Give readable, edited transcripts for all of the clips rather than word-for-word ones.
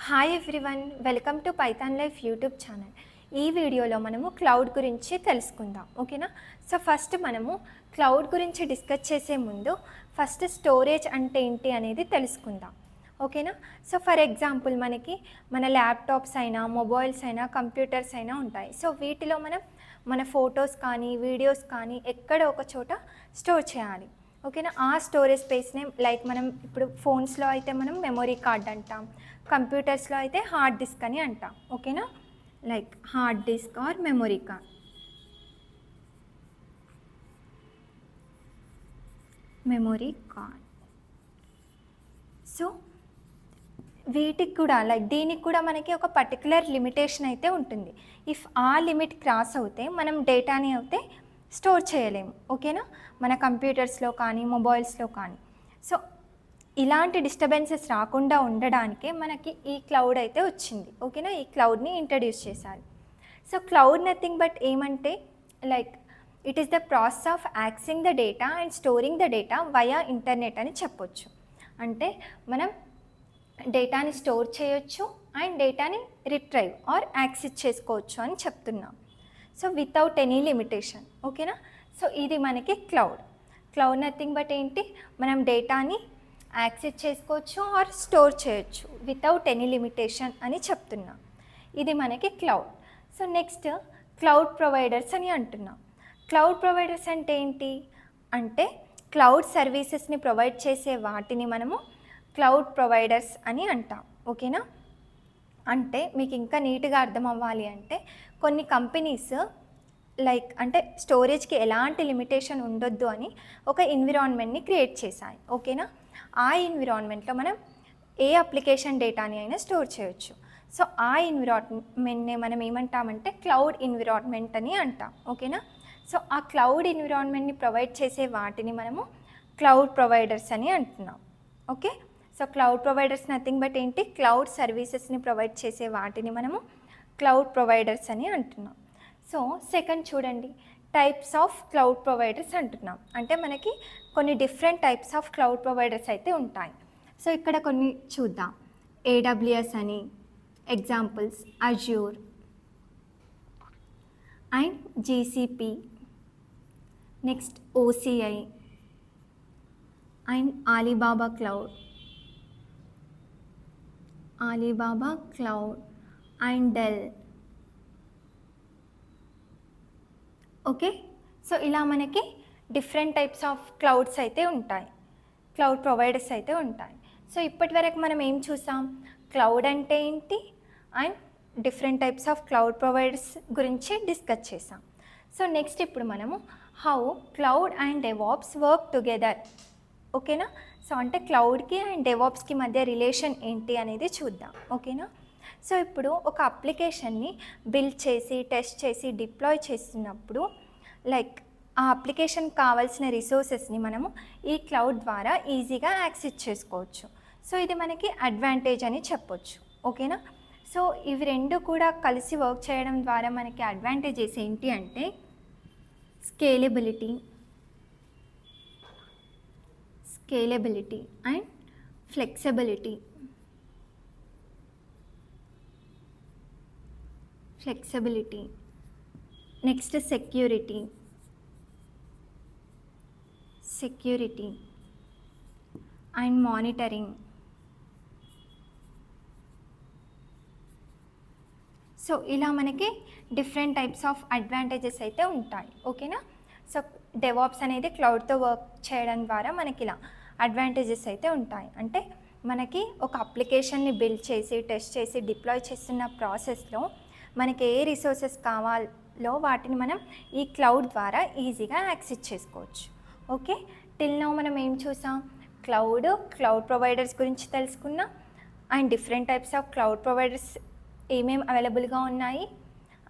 Hi everyone, welcome to Python life YouTube channel. ఈ వీడియోలో మనము క్లౌడ్ గురించి తెలుసుకుందాం. ఓకేనా? సో ఫస్ట్ మనము క్లౌడ్ గురించి డిస్కస్ చేసే ముందు ఫస్ట్ స్టోరేజ్ అంటే ఏంటి అనేది తెలుసుకుందాం. ఓకేనా? సో ఫర్ ఎగ్జాంపుల్ మనకి మన ల్యాప్టాప్స్ అయినా మొబైల్స్ అయినా కంప్యూటర్స్ అయినా ఉంటాయి. సో వీటిలో మనం మన ఫొటోస్ కానీ వీడియోస్ కానీ ఎక్కడ ఒక చోట స్టోర్ చేయాలి. ఓకేనా? ఆ స్టోరేజ్ స్పేస్నే లైక్ మనం ఇప్పుడు ఫోన్స్లో అయితే మనం మెమొరీ కార్డ్ అంటాం, కంప్యూటర్స్లో అయితే హార్డ్ డిస్క్ అని అంటాం. ఓకేనా? Like hard disk or memory card. Memory card. So వీటికి కూడా లైక్ దీనికి కూడా మనకి ఒక పర్టికులర్ లిమిటేషన్ అయితే ఉంటుంది. ఇఫ్ ఆ లిమిట్ క్రాస్ అవుతే మనం డేటాని అయితే స్టోర్ చేయలేము. ఓకేనా? మన కంప్యూటర్స్లో కానీ మొబైల్స్లో కానీ. సో ఇలాంటి డిస్టర్బెన్సెస్ రాకుండా ఉండడానికే మనకి ఈ క్లౌడ్ అయితే వచ్చింది. ఓకేనా? ఈ క్లౌడ్ని ఇంట్రడ్యూస్ చేశారు. సో క్లౌడ్ నథింగ్ బట్ ఏమంటే like it is the process of accessing the data and storing the data via internet అని చెప్పొచ్చు. అంటే మనం డేటాని స్టోర్ చేయొచ్చు అండ్ డేటాని రిట్రైవ్ ఆర్ యాక్సెస్ చేసుకోవచ్చు అని చెప్తున్నాం. So without any limitation. ఓకేనా? సో ఇది మనకి క్లౌడ్ నథింగ్ బట్ ఏంటి, మనం డేటాని యాక్సెస్ చేసుకోవచ్చు ఆర్ స్టోర్ చేయొచ్చు వితౌట్ ఎనీ లిమిటేషన్ అని చెప్తున్నాం. ఇది మనకి cloud. So next cloud providers అని అంటున్నాం. క్లౌడ్ ప్రొవైడర్స్ అంటే ఏంటి అంటే క్లౌడ్ సర్వీసెస్ని ప్రొవైడ్ చేసే వాటిని మనము క్లౌడ్ ప్రొవైడర్స్ అని అంటాం. ఓకేనా? అంటే మీకు ఇంకా నీట్గా అర్థం అవ్వాలి అంటే కొన్ని కంపెనీస్ లైక్ అంటే స్టోరేజ్కి ఎలాంటి లిమిటేషన్ ఉండొద్దు అని ఒక ఎన్విరాన్మెంట్ని క్రియేట్ చేశాయి. ఓకేనా? ఆ ఎన్విరాన్మెంట్లో మనం ఏ అప్లికేషన్ డేటాని అయినా స్టోర్ చేయొచ్చు. సో ఆ ఎన్విరాన్మెంట్ని మనం ఏమంటామంటే క్లౌడ్ ఎన్విరాన్మెంట్ అని అంటాం. ఓకేనా? సో ఆ క్లౌడ్ ఎన్విరాన్మెంట్ని ప్రొవైడ్ చేసే వాటిని మనము క్లౌడ్ ప్రొవైడర్స్ అని అంటున్నాం. Okay? So cloud providers nothing but ఏంటి, క్లౌడ్ సర్వీసెస్ని ప్రొవైడ్ చేసే వాటిని మనము క్లౌడ్ ప్రొవైడర్స్ అని అంటున్నాం. సో సెకండ్ చూడండి, టైప్స్ ఆఫ్ క్లౌడ్ ప్రొవైడర్స్ అంటున్నాం. అంటే మనకి కొన్ని different types of cloud providers అయితే ఉంటాయి. సో ఇక్కడ కొన్ని చూద్దాం. ఏడబ్ల్యూఎస్ అని examples, Azure and GCP, next OCI and Alibaba cloud and Dell. Okay? So ఇలా మనకి డిఫరెంట్ టైప్స్ ఆఫ్ క్లౌడ్స్ అయితే ఉంటాయి, క్లౌడ్ ప్రొవైడర్స్ అయితే ఉంటాయి. సో ఇప్పటి వరకు మనం ఏం చూసాం, క్లౌడ్ అంటే ఏంటి and different types of cloud providers గురించి డిస్కస్ చేసాం. సో నెక్స్ట్ ఇప్పుడు మనము how cloud and DevOps work together. ఓకేనా? సో అంటే క్లౌడ్కి అండ్ డెవాప్స్కి మధ్య రిలేషన్ ఏంటి అనేది చూద్దాం. ఓకేనా? సో ఇప్పుడు ఒక అప్లికేషన్ని బిల్డ్ చేసి టెస్ట్ చేసి డిప్లాయ్ చేస్తున్నప్పుడు లైక్ ఆ అప్లికేషన్ కావాల్సిన రిసోర్సెస్ని మనము ఈ క్లౌడ్ ద్వారా ఈజీగా యాక్సెస్ చేసుకోవచ్చు. సో ఇది మనకి అడ్వాంటేజ్ అని చెప్పొచ్చు. ఓకేనా? సో ఇవి రెండు కూడా కలిసి వర్క్ చేయడం ద్వారా మనకి అడ్వాంటేజెస్ ఏంటి అంటే scalability and flexibility. Next security and monitoring. So ఇలా మనకి డిఫరెంట్ టైప్స్ ఆఫ్ అడ్వాంటేజెస్ అయితే ఉంటాయి. ఓకేనా? సో డెవాప్స్ అనేది క్లౌడ్తో వర్క్ చేయడం ద్వారా మనకి ఇలా అడ్వాంటేజెస్ అయితే ఉంటాయి. అంటే మనకి ఒక అప్లికేషన్ని బిల్డ్ చేసి టెస్ట్ చేసి డిప్లాయ్ చేస్తున్న ప్రాసెస్లో మనకి ఏ రిసోర్సెస్ కావాలో వాటిని మనం ఈ క్లౌడ్ ద్వారా ఈజీగా యాక్సెస్ చేసుకోవచ్చు. ఓకే? టిల్ నౌ మనం ఏం చూసాం, క్లౌడ్ ప్రొవైడర్స్ గురించి తెలుసుకున్నాం and different types of cloud providers ఏమేమి అవైలబుల్గా ఉన్నాయి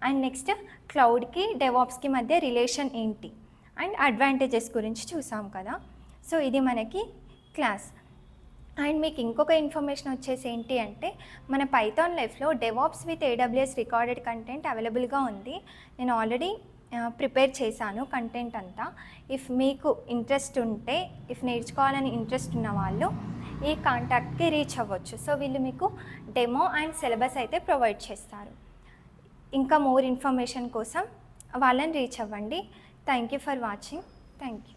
అండ్ నెక్స్ట్ క్లౌడ్కి డెవాప్స్కి మధ్య రిలేషన్ ఏంటి అండ్ అడ్వాంటేజెస్ గురించి చూసాం కదా. సో ఇది మనకి క్లాస్. అండ్ మీకు ఇంకొక ఇన్ఫర్మేషన్ వచ్చేసి ఏంటి అంటే మన పైథాన్ లైఫ్లో DevOps with AWS recorded content అవైలబుల్గా ఉంది. నేను ఆల్రెడీ ప్రిపేర్ చేశాను కంటెంట్ అంతా. ఇఫ్ మీకు ఇంట్రెస్ట్ ఉంటే, ఇఫ్ నేర్చుకోవాలని ఇంట్రెస్ట్ ఉన్న వాళ్ళు ఈ కాంటాక్ట్కి రీచ్ అవ్వచ్చు. సో వీళ్ళు మీకు డెమో అండ్ సిలబస్ అయితే ప్రొవైడ్ చేస్తారు. ఇంకా మోర్ ఇన్ఫర్మేషన్ కోసం వాళ్ళని రీచ్ అవ్వండి. Thank you for watching. Thank you.